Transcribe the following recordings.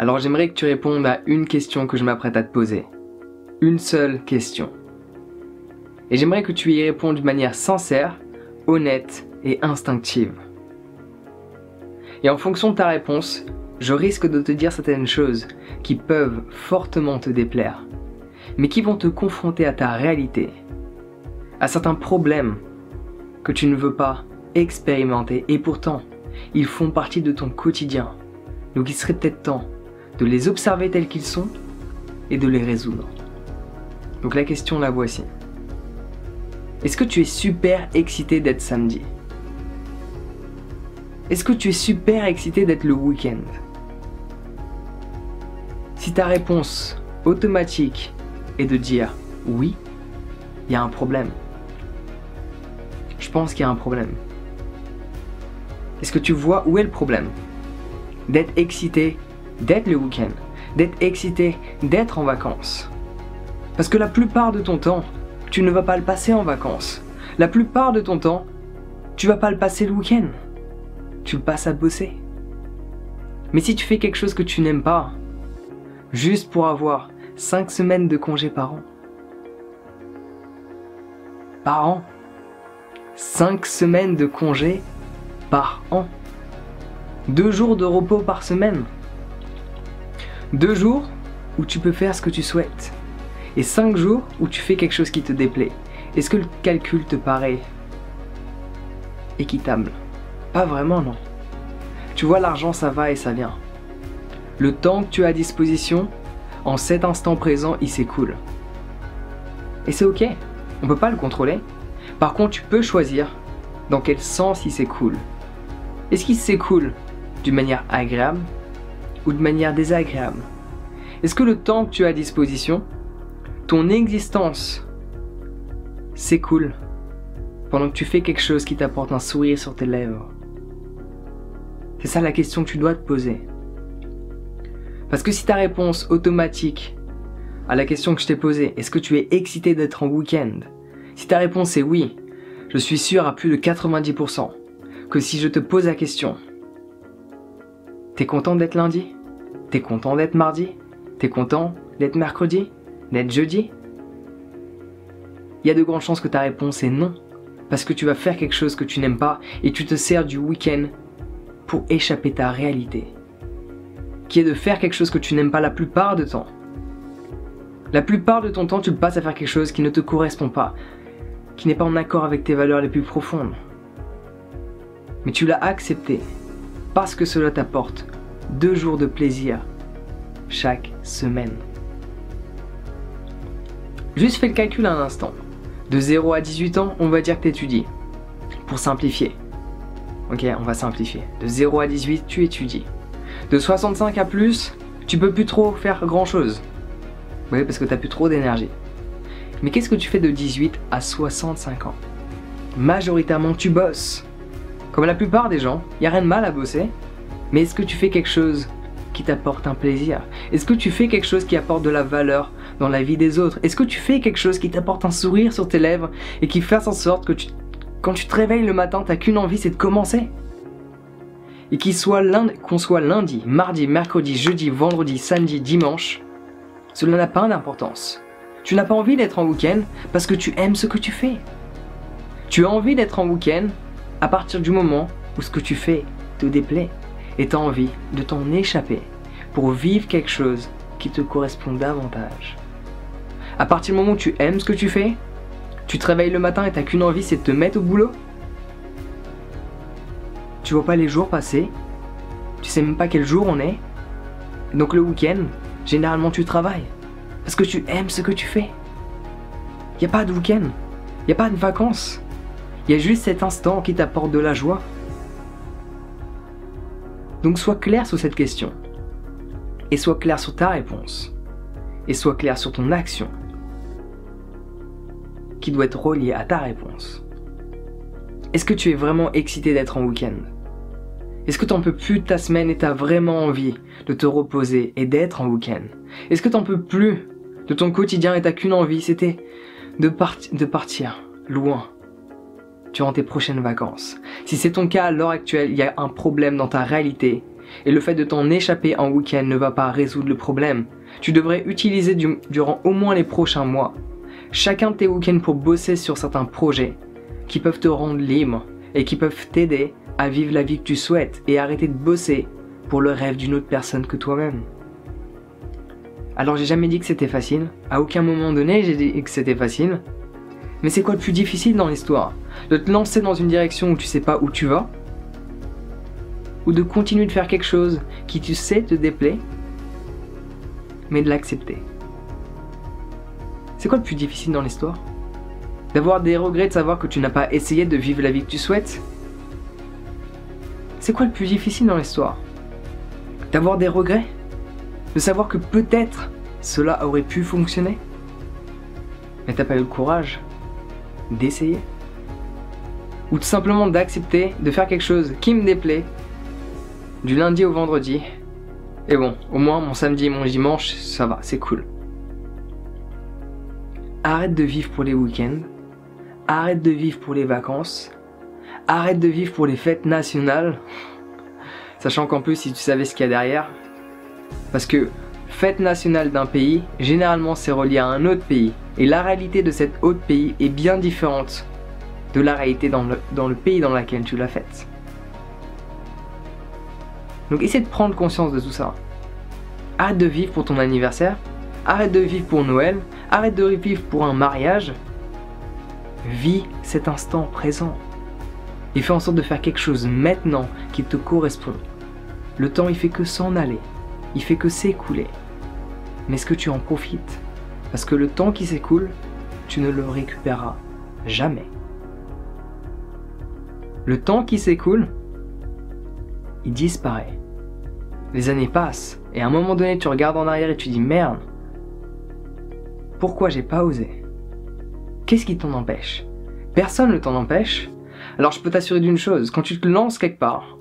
Alors j'aimerais que tu répondes à une question que je m'apprête à te poser. Une seule question. Et j'aimerais que tu y répondes de manière sincère, honnête et instinctive. Et en fonction de ta réponse, je risque de te dire certaines choses qui peuvent fortement te déplaire, mais qui vont te confronter à ta réalité, à certains problèmes que tu ne veux pas expérimenter et pourtant, ils font partie de ton quotidien. Donc il serait peut-être temps de les observer tels qu'ils sont et de les résoudre. Donc la question la voici. Est-ce que tu es super excité d'être samedi? Est-ce que tu es super excité d'être le week-end? Si ta réponse automatique est de dire oui, il y a un problème. Je pense qu'il y a un problème. Est-ce que tu vois où est le problème? D'être excité d'être le week-end, d'être excité d'être en vacances. Parce que la plupart de ton temps, tu ne vas pas le passer en vacances. La plupart de ton temps, tu vas pas le passer le week-end. Tu le passes à bosser. Mais si tu fais quelque chose que tu n'aimes pas, juste pour avoir 5 semaines de congé par an. Par an. 5 semaines de congé par an. 2 jours de repos par semaine. 2 jours où tu peux faire ce que tu souhaites. Et 5 jours où tu fais quelque chose qui te déplaît. Est-ce que le calcul te paraît équitable? Pas vraiment, non. Tu vois, l'argent, ça va et ça vient. Le temps que tu as à disposition, en cet instant présent, il s'écoule. Et c'est ok, on peut pas le contrôler. Par contre, tu peux choisir dans quel sens il s'écoule. Est-ce qu'il s'écoule d'une manière agréable ou de manière désagréable? Est-ce que le temps que tu as à disposition, ton existence s'écoule pendant que tu fais quelque chose qui t'apporte un sourire sur tes lèvres? C'est ça la question que tu dois te poser. Parce que si ta réponse automatique à la question que je t'ai posée, est-ce que tu es excité d'être en week-end? Si ta réponse est oui, je suis sûr à plus de 90% que si je te pose la question, t'es content d'être lundi? T'es content d'être mardi? T'es content d'être mercredi? D'être jeudi? Il y a de grandes chances que ta réponse est non, parce que tu vas faire quelque chose que tu n'aimes pas et tu te sers du week-end pour échapper à ta réalité, qui est de faire quelque chose que tu n'aimes pas la plupart du temps. La plupart de ton temps, tu le passes à faire quelque chose qui ne te correspond pas, qui n'est pas en accord avec tes valeurs les plus profondes. Mais tu l'as accepté parce que cela t'apporte 2 jours de plaisir chaque semaine. Juste fais le calcul un instant. De 0 à 18 ans, on va dire que tu étudies. Pour simplifier. Ok, on va simplifier. De 0 à 18, tu étudies. De 65 à plus, tu peux plus trop faire grand chose. Oui, parce que tu n'as plus trop d'énergie. Mais qu'est-ce que tu fais de 18 à 65 ans? Majoritairement, tu bosses. Comme la plupart des gens, il n'y a rien de mal à bosser. Mais est-ce que tu fais quelque chose qui t'apporte un plaisir? Est-ce que tu fais quelque chose qui apporte de la valeur dans la vie des autres? Est-ce que tu fais quelque chose qui t'apporte un sourire sur tes lèvres et qui fait en sorte que quand tu te réveilles le matin, t'as qu'une envie, c'est de commencer? Et qu'on soit lundi, mardi, mercredi, jeudi, vendredi, samedi, dimanche, cela n'a pas d'importance. Tu n'as pas envie d'être en week-end parce que tu aimes ce que tu fais. Tu as envie d'être en week-end à partir du moment où ce que tu fais te déplaît et tu as envie de t'en échapper pour vivre quelque chose qui te correspond davantage. À partir du moment où tu aimes ce que tu fais, tu te réveilles le matin et tu n'as qu'une envie, c'est de te mettre au boulot. Tu vois pas les jours passer, tu sais même pas quel jour on est. Donc le week-end, généralement tu travailles parce que tu aimes ce que tu fais. Il n'y a pas de week-end, il n'y a pas de vacances. Il y a juste cet instant qui t'apporte de la joie. Donc sois clair sur cette question. Et sois clair sur ta réponse. Et sois clair sur ton action, qui doit être reliée à ta réponse. Est-ce que tu es vraiment excité d'être en week-end? Est-ce que tu n'en peux plus de ta semaine et tu as vraiment envie de te reposer et d'être en week-end? Est-ce que tu n'en peux plus de ton quotidien et tu n'as qu'une envie, c'était de partir loin durant tes prochaines vacances? Si c'est ton cas à l'heure actuelle, il y a un problème dans ta réalité Et le fait de t'en échapper en week-end ne va pas résoudre le problème. Tu devrais utiliser durant au moins les prochains mois chacun de tes week-ends pour bosser sur certains projets qui peuvent te rendre libre et qui peuvent t'aider à vivre la vie que tu souhaites et arrêter de bosser pour le rêve d'une autre personne que toi-même. Alors j'ai jamais dit que c'était facile, à aucun moment donné j'ai dit que c'était facile, mais c'est quoi le plus difficile dans l'histoire? De te lancer dans une direction où tu sais pas où tu vas? Ou de continuer de faire quelque chose qui tu sais te déplaît, mais de l'accepter? C'est quoi le plus difficile dans l'histoire? D'avoir des regrets de savoir que tu n'as pas essayé de vivre la vie que tu souhaites? C'est quoi le plus difficile dans l'histoire? D'avoir des regrets? De savoir que peut-être cela aurait pu fonctionner? Mais t'as pas eu le courage d'essayer? Ou tout simplement d'accepter de faire quelque chose qui me déplaît du lundi au vendredi? Et bon, au moins mon samedi et mon dimanche, ça va, c'est cool. Arrête de vivre pour les week-ends, arrête de vivre pour les vacances, arrête de vivre pour les fêtes nationales, sachant qu'en plus si tu savais ce qu'il y a derrière, parce que fête nationale d'un pays, généralement c'est relié à un autre pays, et la réalité de cet autre pays est bien différente de la réalité dans le pays dans lequel tu la fêtes. Donc essaie de prendre conscience de tout ça. Arrête de vivre pour ton anniversaire, arrête de vivre pour Noël, arrête de vivre pour un mariage. Vis cet instant présent. Et fais en sorte de faire quelque chose maintenant qui te correspond. Le temps il fait que s'en aller, il fait que s'écouler. Mais est-ce que tu en profites? Parce que le temps qui s'écoule, tu ne le récupéreras jamais. Le temps qui s'écoule, il disparaît. Les années passent, et à un moment donné, tu regardes en arrière et tu dis merde, pourquoi j'ai pas osé? Qu'est-ce qui t'en empêche? Personne ne t'en empêche. Alors je peux t'assurer d'une chose, quand tu te lances quelque part,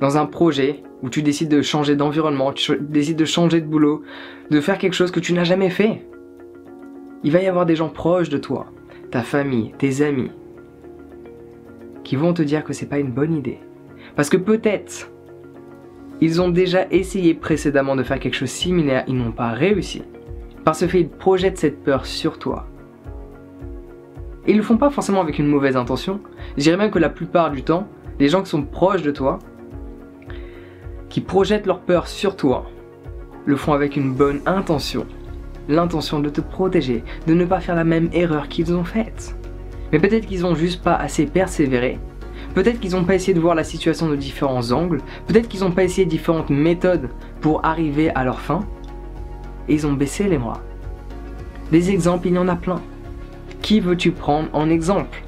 dans un projet où tu décides de changer d'environnement, tu décides de changer de boulot, de faire quelque chose que tu n'as jamais fait, il va y avoir des gens proches de toi, ta famille, tes amis, qui vont te dire que c'est pas une bonne idée. Parce que peut-être, ils ont déjà essayé précédemment de faire quelque chose de similaire, ils n'ont pas réussi. Parce que ils projettent cette peur sur toi. Et ils le font pas forcément avec une mauvaise intention. Je dirais même que la plupart du temps, les gens qui sont proches de toi, qui projettent leur peur sur toi, le font avec une bonne intention. L'intention de te protéger, de ne pas faire la même erreur qu'ils ont faite. Mais peut-être qu'ils ont juste pas assez persévéré. Peut-être qu'ils n'ont pas essayé de voir la situation de différents angles. Peut-être qu'ils n'ont pas essayé différentes méthodes pour arriver à leur fin. Et ils ont baissé les bras. Des exemples, il y en a plein. Qui veux-tu prendre en exemple?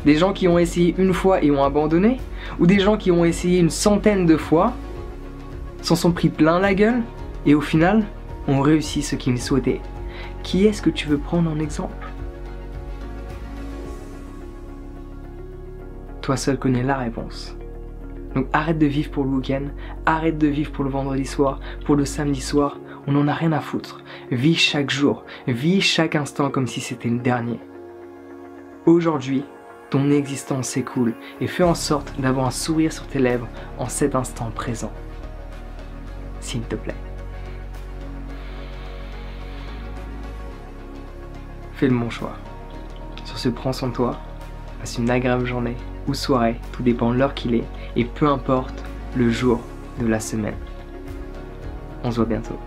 Des gens qui ont essayé une fois et ont abandonné? Ou des gens qui ont essayé une centaine de fois, s'en sont pris plein la gueule et au final ont réussi ce qu'ils souhaitaient? Qui est-ce que tu veux prendre en exemple? Toi seul connais la réponse. Donc arrête de vivre pour le week-end, arrête de vivre pour le vendredi soir, pour le samedi soir, on n'en a rien à foutre. Vis chaque jour, vis chaque instant comme si c'était le dernier. Aujourd'hui, ton existence s'écoule et fais en sorte d'avoir un sourire sur tes lèvres en cet instant présent. S'il te plaît. Fais le bon choix. Sur ce, prends soin de toi, passe une agréable journée ou soirée, tout dépend de l'heure qu'il est, et peu importe le jour de la semaine. On se voit bientôt.